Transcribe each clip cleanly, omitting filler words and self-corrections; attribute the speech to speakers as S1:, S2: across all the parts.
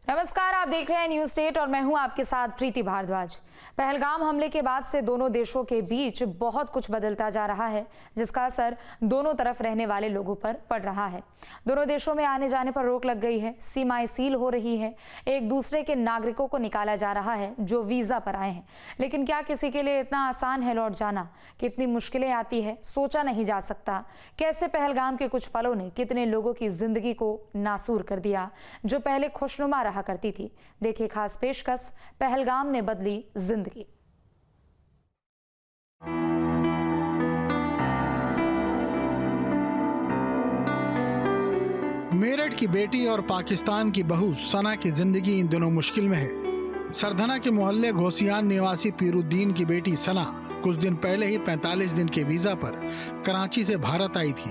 S1: नमस्कार, आप देख रहे हैं न्यूज स्टेट और मैं हूं आपके साथ प्रीति भारद्वाज। पहलगाम हमले के बाद से दोनों देशों के बीच बहुत कुछ बदलता जा रहा है, जिसका असर दोनों तरफ रहने वाले लोगों पर पड़ रहा है। दोनों देशों में आने जाने पर रोक लग गई है, सीमाएं सील हो रही है, एक दूसरे के नागरिकों को निकाला जा रहा है जो वीजा पर आए हैं। लेकिन क्या किसी के लिए इतना आसान है लौट जाना? कितनी मुश्किलें आती है सोचा नहीं जा सकता। कैसे पहलगाम के कुछ पलों ने कितने लोगों की जिंदगी को नासूर कर दिया जो पहले खुशनुमा रहा करती थी। देखिए खास पेशकश, पहलगाम ने बदली जिंदगी।
S2: मेरठ की बेटी और पाकिस्तान की बहू सना की जिंदगी इन दिनों मुश्किल में है। सरधना के मोहल्ले घोसियान निवासी पीरुद्दीन की बेटी सना कुछ दिन पहले ही 45 दिन के वीजा पर कराची से भारत आई थी,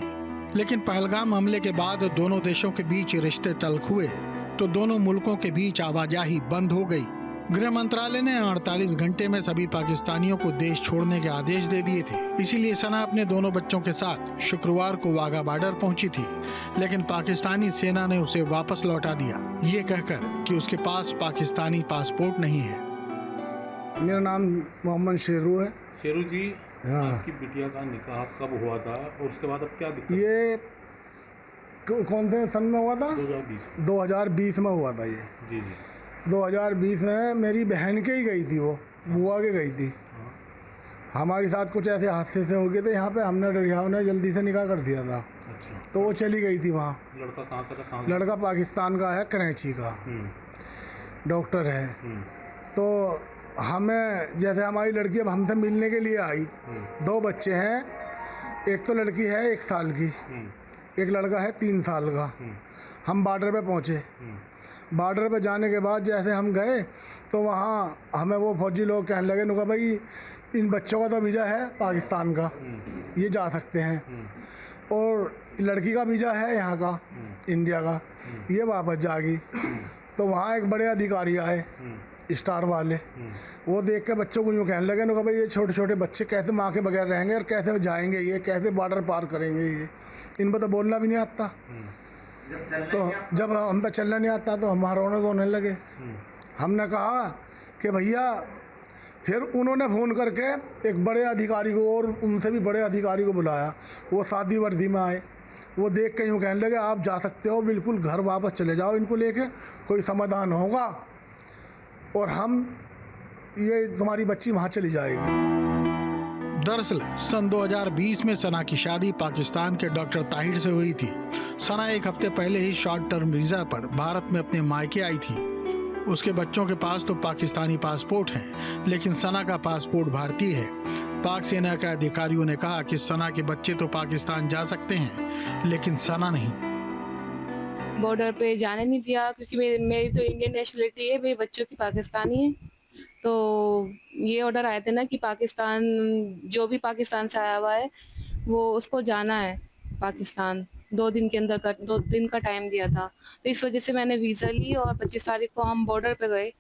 S2: लेकिन पहलगाम हमले के बाद दोनों देशों के बीच रिश्ते तल्ख हुए तो दोनों मुल्कों के बीच आवाजाही बंद हो गई। गृह मंत्रालय ने 48 घंटे में सभी पाकिस्तानियों को देश छोड़ने के आदेश दे दिए थे। इसीलिए सना अपने दोनों बच्चों के साथ शुक्रवार को वाघा बॉर्डर पहुंची थी, लेकिन पाकिस्तानी सेना ने उसे वापस लौटा दिया, ये कहकर कि उसके पास पाकिस्तानी पासपोर्ट नहीं है।
S3: मेरा नाम मोहम्मद शेरू है।
S4: शेरू जी,
S3: हाँ।
S4: आपकी बिटिया का निकाह कब हुआ था और उसके बाद अब क्या दिक्कत?
S3: ये कौन से सन में हुआ था? 2020 में हुआ था। ये
S4: जी जी
S3: 2020 में मेरी बहन के ही गई थी, वो बुआ के गई थी। हमारे साथ कुछ ऐसे हादसे से हो गए थे यहाँ पे, हमने डरियाव ने जल्दी से निकाह कर दिया था।
S4: अच्छा।
S3: तो वो चली गई थी वहाँ।
S4: लड़का कहाँ का था?
S3: लड़का पाकिस्तान का है, कराची का डॉक्टर है। तो हमें जैसे हमारी लड़की अब हमसे मिलने के लिए आई, 2 बच्चे हैं, एक तो लड़की है 1 साल की, एक लड़का है 3 साल का। हम बॉर्डर पे पहुँचे। बॉर्डर पे जाने के बाद जैसे हम गए तो वहाँ हमें वो फौजी लोग कहने लगे, नुका भाई इन बच्चों का तो वीज़ा है पाकिस्तान का, ये जा सकते हैं, और लड़की का वीज़ा है यहाँ का इंडिया का, ये वापस जाएगी। तो वहाँ एक बड़े अधिकारी आए, स्टार वाले, वो देख के बच्चों को यूँ कहने लगे, नुका भाई ये छोटे छोटे बच्चे कैसे माँ के बगैर रहेंगे और कैसे जाएंगे, ये कैसे बॉर्डर पार करेंगे, ये इन पर तो बोलना भी नहीं आता। तो जब हम पे चलना नहीं आता तो हम रोने लगे। हमने कहा कि भैया, फिर उन्होंने फ़ोन करके एक बड़े अधिकारी को और उनसे भी बड़े अधिकारी को बुलाया। वो सादी वर्दी में आए, वो देख के यूँ कहने लगे आप जा सकते हो, बिल्कुल घर वापस चले जाओ, इनको लेके कोई समाधान होगा और हम ये तुम्हारी बच्ची वहाँ चली जाएगी।
S2: दरअसल सन 2020 में सना की शादी पाकिस्तान के डॉक्टर ताहिर से हुई थी। सना 1 हफ्ते पहले ही शॉर्ट टर्म वीजा पर भारत में अपने मायके आई थी। उसके बच्चों के पास तो पाकिस्तानी पासपोर्ट है, लेकिन सना का पासपोर्ट भारतीय है। पाक सेना के अधिकारियों ने कहा कि सना के बच्चे तो पाकिस्तान जा सकते हैं, लेकिन सना नहीं।
S5: बॉर्डर पे जाने नहीं दिया क्योंकि मेरी तो इंडियन नेशनलिटी है, मेरे बच्चों की पाकिस्तानी है। तो ये ऑर्डर आए थे ना कि पाकिस्तान, जो भी पाकिस्तान से आया हुआ है वो उसको जाना है पाकिस्तान, 2 दिन के अंदर 2 दिन का टाइम दिया था। तो इस वजह से मैंने वीज़ा ली और 25 तारीख को हम बॉर्डर पे गए।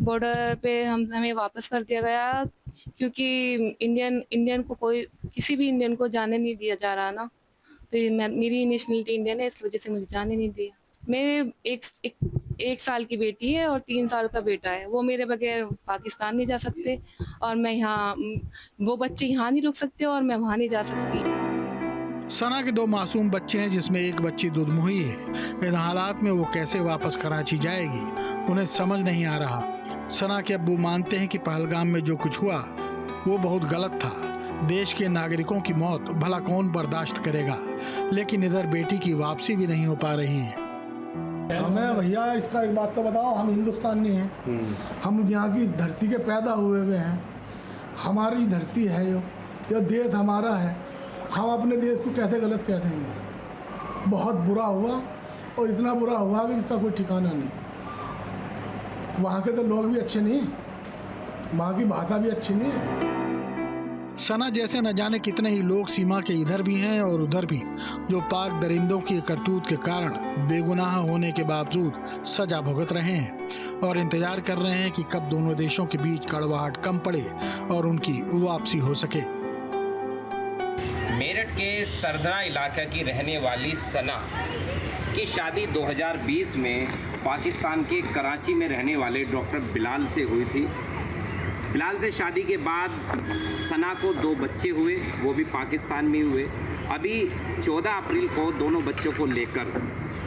S5: बॉर्डर पे हमें वापस कर दिया गया क्योंकि इंडियन को किसी भी इंडियन को जाने नहीं दिया जा रहा ना। तो मेरी नेशनलिटी इंडियन है, इस वजह से मुझे जाने नहीं दिया। मेरे एक साल की बेटी है और 3 साल का बेटा है, वो मेरे बगैर पाकिस्तान नहीं जा सकते और मैं यहाँ, वो बच्चे यहाँ नहीं रुक सकते और मैं वहाँ नहीं जा सकती।
S2: सना के 2 मासूम बच्चे हैं, जिसमें एक बच्ची दुधमुही है। इन हालात में वो कैसे वापस कराची जाएगी, उन्हें समझ नहीं आ रहा। सना के अब्बू मानते हैं कि पहलगाम में जो कुछ हुआ वो बहुत गलत था। देश के नागरिकों की मौत भला कौन बर्दाश्त करेगा, लेकिन इधर बेटी की वापसी भी नहीं हो पा रही है।
S3: हमें भैया इसका एक बात तो बताओ, हम हिंदुस्तानी हैं, हम यहाँ की धरती के पैदा हुए हुए हैं, हमारी धरती है, ये देश हमारा है, हम अपने देश को कैसे गलत कह देंगे? बहुत बुरा हुआ और इतना बुरा हुआ कि जिसका कोई ठिकाना नहीं। वहाँ के तो लोग भी अच्छे नहीं, वहाँ की भाषा भी अच्छी नहीं है।
S2: सना जैसे न जाने कितने ही लोग सीमा के इधर भी हैं और उधर भी, जो पाक दरिंदों की करतूत के कारण बेगुनाह होने के बावजूद सजा भुगत रहे हैं और इंतजार कर रहे हैं कि कब दोनों देशों के बीच कड़वाहट कम पड़े और उनकी वापसी हो सके।
S6: मेरठ के सरधना इलाके की रहने वाली सना की शादी 2020 में पाकिस्तान के कराची में रहने वाले डॉक्टर बिलाल से हुई थी। बिलाल से शादी के बाद सना को 2 बच्चे हुए, वो भी पाकिस्तान में हुए। अभी 14 अप्रैल को दोनों बच्चों को लेकर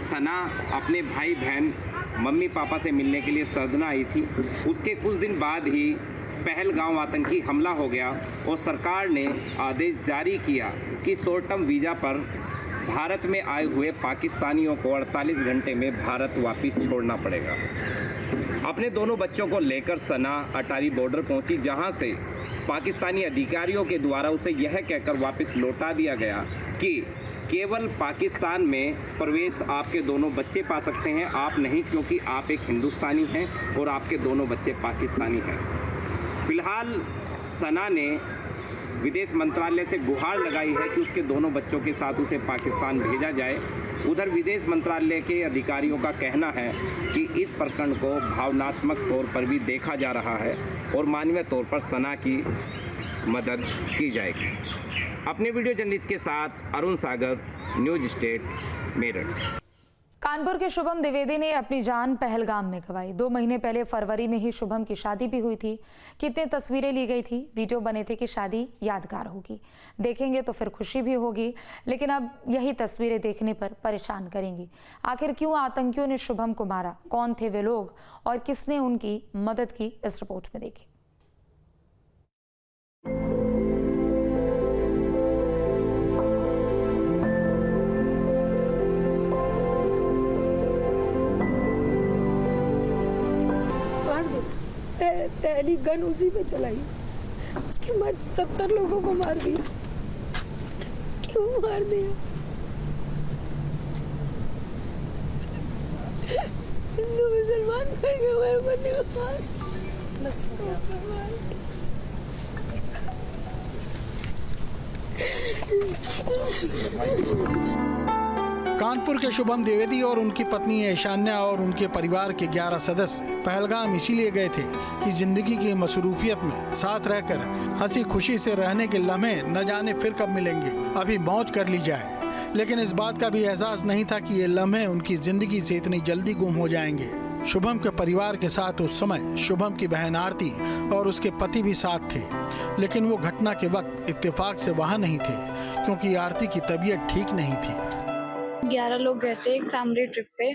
S6: सना अपने भाई बहन मम्मी पापा से मिलने के लिए सरधना आई थी। उसके कुछ दिन बाद ही पहलगाम आतंकी हमला हो गया और सरकार ने आदेश जारी किया कि शॉर्ट टर्म वीज़ा पर भारत में आए हुए पाकिस्तानियों को 48 घंटे में भारत वापस छोड़ना पड़ेगा। अपने दोनों बच्चों को लेकर सना अटारी बॉर्डर पहुंची, जहां से पाकिस्तानी अधिकारियों के द्वारा उसे यह कहकर वापस लौटा दिया गया कि केवल पाकिस्तान में प्रवेश आपके दोनों बच्चे पा सकते हैं, आप नहीं, क्योंकि आप एक हिंदुस्तानी हैं और आपके दोनों बच्चे पाकिस्तानी हैं। फिलहाल सना ने विदेश मंत्रालय से गुहार लगाई है कि उसके दोनों बच्चों के साथ उसे पाकिस्तान भेजा जाए। उधर विदेश मंत्रालय के अधिकारियों का कहना है कि इस प्रकरण को भावनात्मक तौर पर भी देखा जा रहा है और मानवीय तौर पर सना की मदद की जाएगी। अपने वीडियो जर्नलिस्ट के साथ अरुण सागर, न्यूज स्टेट, मेरठ।
S1: कानपुर के शुभम द्विवेदी ने अपनी जान पहलगाम में गंवाई। 2 महीने पहले फरवरी में ही शुभम की शादी भी हुई थी। कितनी तस्वीरें ली गई थी, वीडियो बने थे कि शादी यादगार होगी। देखेंगे तो फिर खुशी भी होगी, लेकिन अब यही तस्वीरें देखने पर परेशान करेंगी। आखिर क्यों आतंकियों ने शुभम को मारा, कौन थे वे लोग और किसने उनकी मदद की, इस रिपोर्ट में देखिए।
S7: पहली गन उसी पे चलाई, उसके बाद 70 लोगों को मार दिया। क्यों मार दिया? हिंदू मुसलमान करके हमारे बंदे को
S2: कानपुर के शुभम द्विवेदी और उनकी पत्नी ऐशान्या और उनके परिवार के 11 सदस्य पहलगाम इसीलिए गए थे कि जिंदगी की मसरूफियत में साथ रहकर हंसी खुशी से रहने के लम्हे न जाने फिर कब मिलेंगे, अभी मौज कर ली जाए। लेकिन इस बात का भी एहसास नहीं था कि ये लम्हे उनकी जिंदगी से इतनी जल्दी गुम हो जाएंगे। शुभम के परिवार के साथ उस समय शुभम की बहन आरती और उसके पति भी साथ थे, लेकिन वो घटना के वक्त इत्तेफाक से वहाँ नहीं थे क्योंकि आरती की तबीयत ठीक नहीं थी।
S8: 11 लोग गए थे एक फैमिली ट्रिप पे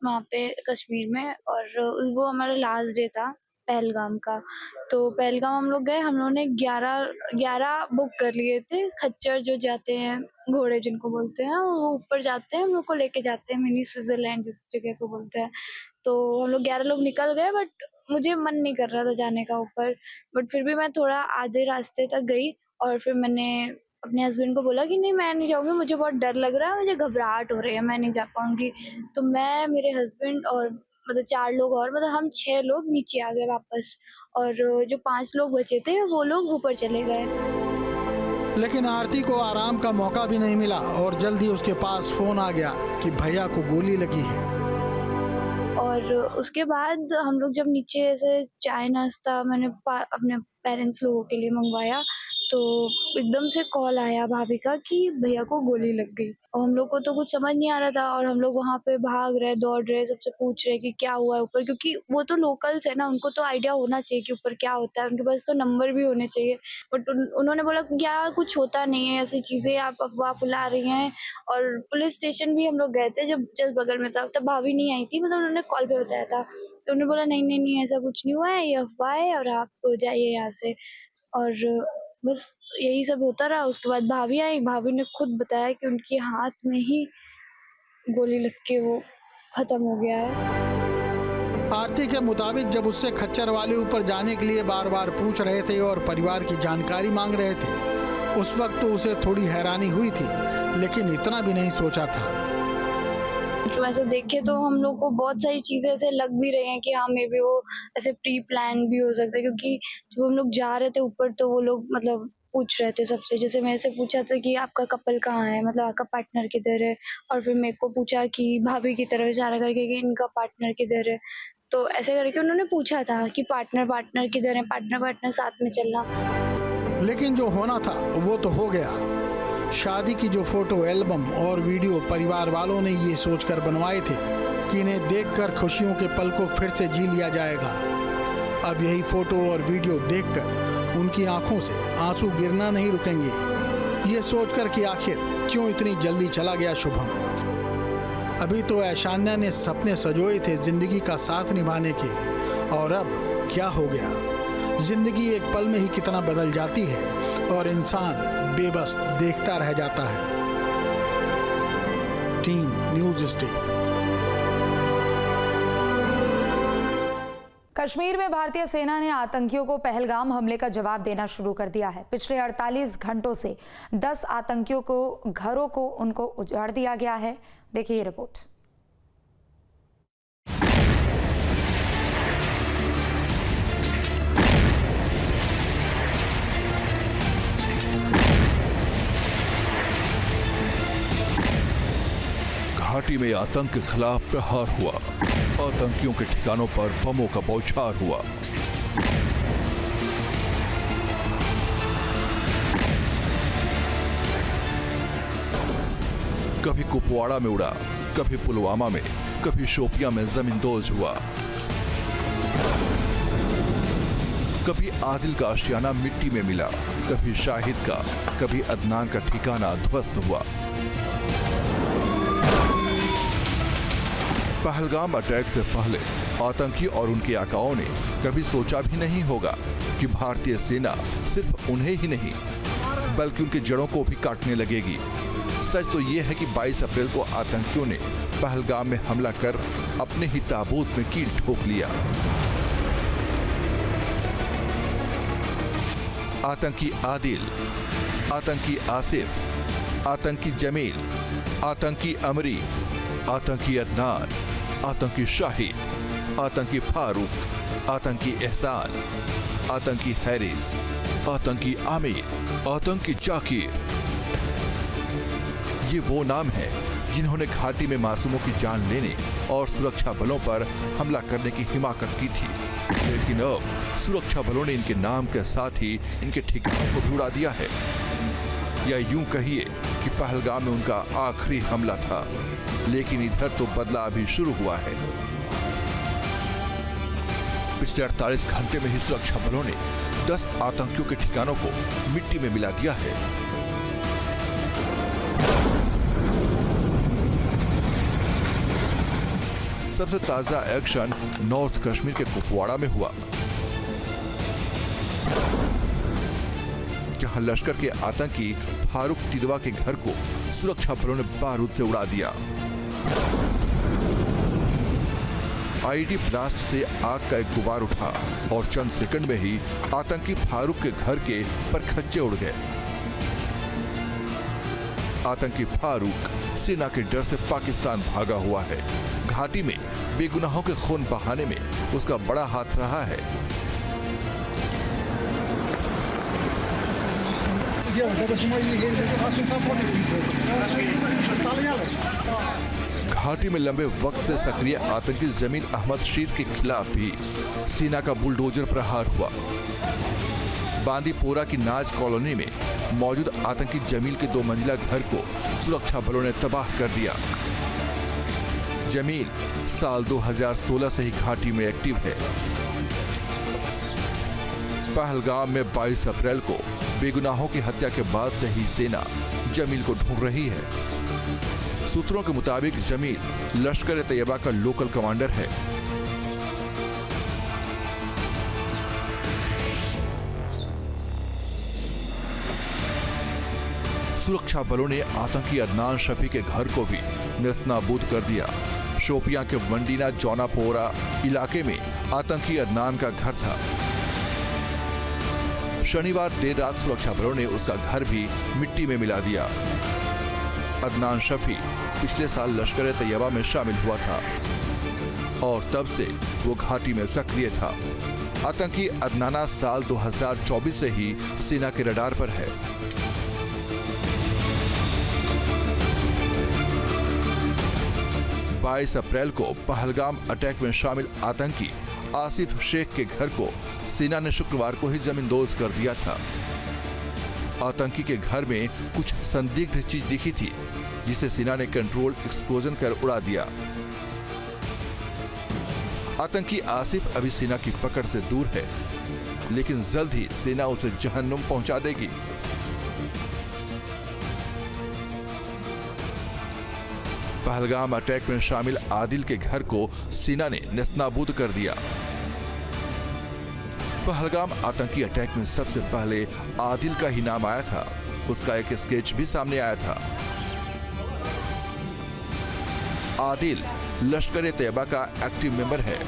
S8: वहाँ पे कश्मीर में, और वो हमारा लास्ट डे था पहलगाम का। तो पहलगाम हम लोग गए, हम लोगों ने 11 बुक कर लिए थे। खच्चर जो जाते हैं, घोड़े जिनको बोलते हैं, वो ऊपर जाते हैं, हम लोग को लेके जाते हैं मिनी स्विट्जरलैंड जिस जगह को बोलते हैं। तो हम लोग 11 लोग निकल गए, बट मुझे मन नहीं कर रहा था जाने का ऊपर, बट फिर भी मैं थोड़ा आधे रास्ते तक गई और फिर मैंने अपने हस्बैंड को बोला कि नहीं मैं नहीं जाऊँगी, मुझे बहुत डर लग रहा है, मुझे घबराहट हो रही है, मैं नहीं जा पाऊँगी। तो मैं, मेरे हस्बैंड और मतलब 4 लोग और, मतलब हम 6 लोग नीचे आ गए वापस, और जो 5 लोग बचे थे वो लोग ऊपर चले गए।
S2: लेकिन आरती को आराम का मौका भी नहीं मिला और जल्दी उसके पास फोन आ गया कि भैया को गोली लगी है।
S8: और उसके बाद हम लोग जब नीचे ऐसे चाय नाश्ता मैंने अपने पेरेंट्स लोगों के लिए मंगवाया, तो एकदम से कॉल आया भाभी का कि भैया को गोली लग गई। और हम लोग को तो कुछ समझ नहीं आ रहा था, और हम लोग वहाँ पे भाग रहे, दौड़ रहे, सबसे पूछ रहे कि क्या हुआ है ऊपर, क्योंकि वो तो लोकल्स है ना, उनको तो आइडिया होना चाहिए कि ऊपर क्या होता है, उनके पास तो नंबर भी होने चाहिए। बट उन्होंने बोला क्या कुछ होता नहीं है, ऐसी चीज़ें आप अफवाह फैला रही हैं। और पुलिस स्टेशन भी हम लोग गए थे जब जस्ट बगल में था, तब भाभी नहीं आई थी, मतलब उन्होंने कॉल पे बताया था। तो उन्होंने बोला नहीं ऐसा कुछ नहीं हुआ है, ये अफवाह है और आप जाइए यहाँ से। और बस यही सब होता रहा। उसके बाद भाभी आई, भाभी ने खुद बताया कि उनके हाथ में ही गोली लग के वो खत्म हो गया है।
S2: आरती के मुताबिक जब उससे खच्चर वाले ऊपर जाने के लिए बार बार पूछ रहे थे और परिवार की जानकारी मांग रहे थे, उस वक्त तो उसे थोड़ी हैरानी हुई थी, लेकिन इतना भी नहीं सोचा था।
S8: जो ऐसे देखे तो हम लोग को बहुत सारी चीजें ऐसे लग भी रही हैं कि हाँ मे बी वो ऐसे प्री प्लान भी हो सकता है, क्योंकि जब हम लोग जा रहे थे ऊपर तो वो लोग मतलब पूछ रहे थे सबसे, जैसे मेरे से पूछा था कि आपका कपल कहाँ है, मतलब आपका पार्टनर किधर है, और फिर मेरे को पूछा कि भाभी की तरफ इशारा करके कि इनका पार्टनर किधर है। तो ऐसे करके उन्होंने पूछा था कि पार्टनर किधर है, पार्टनर साथ में चलना।
S2: लेकिन जो होना था वो तो हो गया। शादी की जो फोटो एल्बम और वीडियो परिवार वालों ने ये सोचकर बनवाए थे कि इन्हें देखकर खुशियों के पल को फिर से जी लिया जाएगा। अब यही फोटो और वीडियो देखकर उनकी आंखों से आंसू गिरना नहीं रुकेंगे, ये सोचकर कि आखिर क्यों इतनी जल्दी चला गया शुभम। अभी तो ऐशान्या ने सपने सजोए थे जिंदगी का साथ निभाने के, और अब क्या हो गया। जिंदगी एक पल में ही कितना बदल जाती है और इंसान बेबस देखता रह जाता है। Team news state.
S1: कश्मीर में भारतीय सेना ने आतंकियों को पहलगाम हमले का जवाब देना शुरू कर दिया है। पिछले 48 घंटों से 10 आतंकियों को घरों को उनको उजाड़ दिया गया है। देखिए ये रिपोर्ट।
S9: घाटी में आतंक के खिलाफ प्रहार हुआ। आतंकियों के ठिकानों पर बमों का बौछार हुआ। कभी कुपवाड़ा में उड़ा, कभी पुलवामा में, कभी शोपियां में जमींदोज हुआ। कभी आदिल का आशियाना मिट्टी में मिला, कभी शाहिद का, कभी अदनान का ठिकाना ध्वस्त हुआ। पहलगाम अटैक से पहले आतंकी और उनके आकाओं ने कभी सोचा भी नहीं होगा कि भारतीय सेना सिर्फ उन्हें ही नहीं बल्कि उनकी जड़ों को भी काटने लगेगी। सच तो यह है कि 22 अप्रैल को आतंकियों ने पहलगाम में हमला कर अपने ही ताबूत में कील ठोक लिया। आतंकी आदिल, आतंकी आसिफ, आतंकी जमील, आतंकी अमरी, आतंकी अदनान, आतंकी शाहिद, आतंकी फारूक, आतंकी एहसान, आतंकी हैरिस, आतंकी आमिर, आतंकी जाकिर। ये वो नाम है जिन्होंने घाटी में मासूमों की जान लेने और सुरक्षा बलों पर हमला करने की हिमाकत की थी। लेकिन अब सुरक्षा बलों ने इनके नाम के साथ ही इनके ठिकानों को भी उड़ा दिया है। या यूं कहिए कि पहलगाम में उनका आखिरी हमला था, लेकिन इधर तो बदला अभी शुरू हुआ है। पिछले 48 घंटे में ही सुरक्षा बलों ने 10 आतंकियों के ठिकानों को मिट्टी में मिला दिया है। सबसे ताजा एक्शन नॉर्थ कश्मीर के कुपवाड़ा में हुआ, जहां लश्कर के आतंकी फारूक तिदवा के घर को सुरक्षा बलों ने बारूद से उड़ा दिया। आईडी ब्लास्ट से आग का एक गुबार उठा और चंद सेकंड में ही आतंकी फारूक के घर के परखच्चे उड़ गए। आतंकी फारूक सेना के डर से पाकिस्तान भागा हुआ है। घाटी में बेगुनाहों के खून बहाने में उसका बड़ा हाथ रहा है। घाटी में लंबे वक्त से सक्रिय आतंकी जमील अहमद शीर के खिलाफ भी सेना का बुलडोजर प्रहार हुआ। बांदीपोरा की नाज कॉलोनी में मौजूद आतंकी जमील के 2 मंजिला घर को सुरक्षा बलों ने तबाह कर दिया। जमील साल 2016 से ही घाटी में एक्टिव है। पहलगाम में 22 अप्रैल को बेगुनाहों की हत्या के बाद से ही सेना जमील को ढूंढ रही है। सूत्रों के मुताबिक जमील लश्कर तैयबा का लोकल कमांडर है। सुरक्षा बलों ने आतंकी अदनान शफी के घर को भी नेस्तनाबूद कर दिया। शोपियां के वंडीना जौनापोरा इलाके में आतंकी अदनान का घर था। शनिवार देर रात सुरक्षा बलों ने उसका घर भी मिट्टी में मिला दिया। अदनान शफी पिछले साल लश्कर तैयबा में शामिल हुआ था और तब से वो घाटी में सक्रिय था। आतंकी अदनाना साल 2024 से ही सेना के रडार पर है। बाईस अप्रैल को पहलगाम अटैक में शामिल आतंकी आसिफ शेख के घर को सेना ने शुक्रवार को ही जमींदोज कर दिया था। आतंकी के घर में कुछ संदिग्ध चीज दिखी थी, जिसे सेना ने कंट्रोल एक्सप्लोजन कर उड़ा दिया। आतंकी आसिफ अभी सेना की पकड़ से दूर है, लेकिन जल्द ही सेना उसे जहन्नुम पहुंचा देगी। पहलगाम अटैक में शामिल आदिल के घर को सेना ने नेस्तनाबूद कर दिया। पहलगाम आतंकी अटैक में सबसे पहले आदिल का ही नाम आया था। उसका एक स्केच भी सामने आया था। आदिल लश्कर-ए-तैयबा का एक्टिव मेंबर है।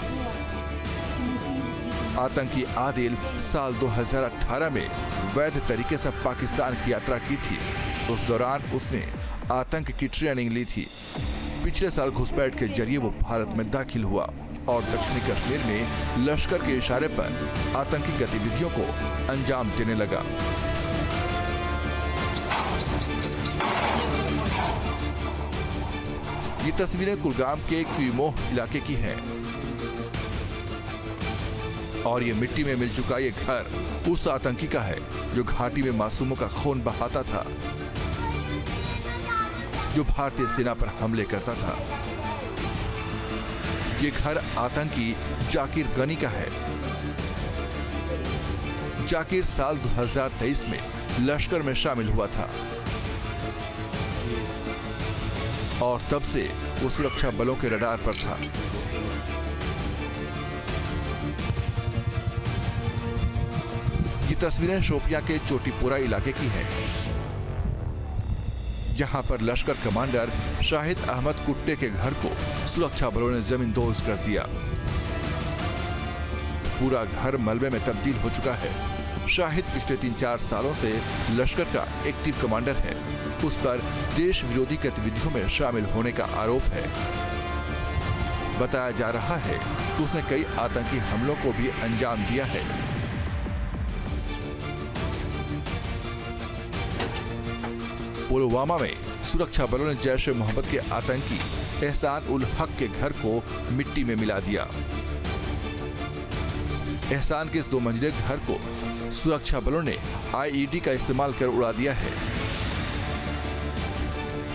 S9: आतंकी आदिल साल 2018 में वैध तरीके से पाकिस्तान की यात्रा की थी। उस दौरान उसने आतंक की ट्रेनिंग ली थी। पिछले साल घुसपैठ के जरिए वो भारत में दाखिल हुआ और दक्षिणी कश्मीर में लश्कर के इशारे पर आतंकी गतिविधियों को अंजाम देने लगा। ये तस्वीरें कुलगाम के क्यूमोह इलाके की हैं और ये मिट्टी में मिल चुका ये घर उस आतंकी का है जो घाटी में मासूमों का खून बहाता था, जो भारतीय सेना पर हमले करता था। ये घर आतंकी जाकिर गनी का है। जाकिर साल 2023 में लश्कर में शामिल हुआ था और तब से वो सुरक्षा बलों के रडार पर था। ये तस्वीरें शोपियां के चोटीपुरा इलाके की हैं, जहां पर लश्कर कमांडर शाहिद अहमद कुट्टे के घर को सुरक्षा बलों ने जमींदोज कर दिया। पूरा घर मलबे में तब्दील हो चुका है। शाहिद पिछले 3-4 सालों से लश्कर का एक्टिव कमांडर है। उस पर देश विरोधी गतिविधियों में शामिल होने का आरोप है। बताया जा रहा है कि उसने कई आतंकी हमलों को भी अंजाम दिया है। पुलवामा में सुरक्षा बलों ने जैश ए मोहम्मद के आतंकी एहसान उल हक के घर को मिट्टी में मिला दिया। एहसान के इस 2 मंजिले घर को सुरक्षा बलों ने आईईडी का इस्तेमाल कर उड़ा दिया है।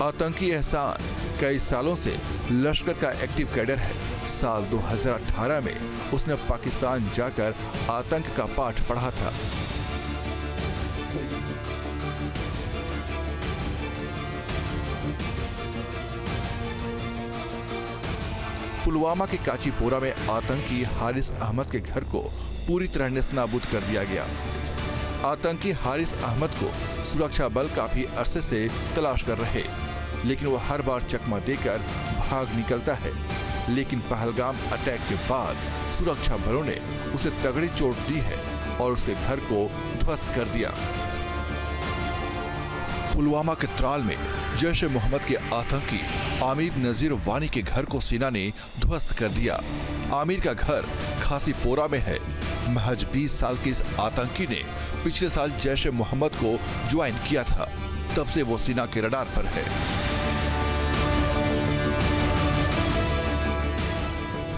S9: आतंकी एहसान कई सालों से लश्कर का एक्टिव कैडर है। साल 2018 में उसने पाकिस्तान जाकर आतंक का पाठ पढ़ा था। पुलवामा के काचीपोरा में आतंकी हारिस अहमद के घर को पूरी तरह नेस्तनाबूद कर दिया गया। आतंकी हारिस अहमद को सुरक्षा बल काफी अरसे से तलाश कर रहे, लेकिन वो हर बार चकमा देकर भाग निकलता है। लेकिन पहलगाम अटैक के बाद सुरक्षा बलों ने उसे तगड़ी चोट दी है और उसके घर को ध्वस्त कर दिया। पुलवामा के त्राल में जैश ए मोहम्मद के आतंकी आमिर नजीर वानी के घर को सेना ने ध्वस्त कर दिया। आमिर का घर खासीपोरा में है। महज 20 साल के इस आतंकी ने पिछले साल जैश ए मोहम्मद को ज्वाइन किया था। तब से वो सेना के रडार पर है।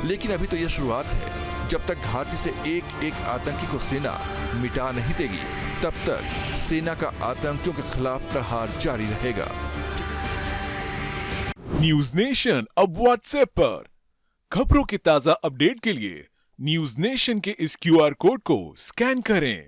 S9: लेकिन अभी तो यह शुरुआत है। जब तक घाटी से एक आतंकी को सेना मिटा नहीं देगी, तब तक सेना का आतंकियों के खिलाफ प्रहार जारी रहेगा।
S10: न्यूज नेशन अब व्हाट्सएप पर खबरों के ताजा अपडेट के लिए न्यूज नेशन के इस QR कोड को स्कैन करें।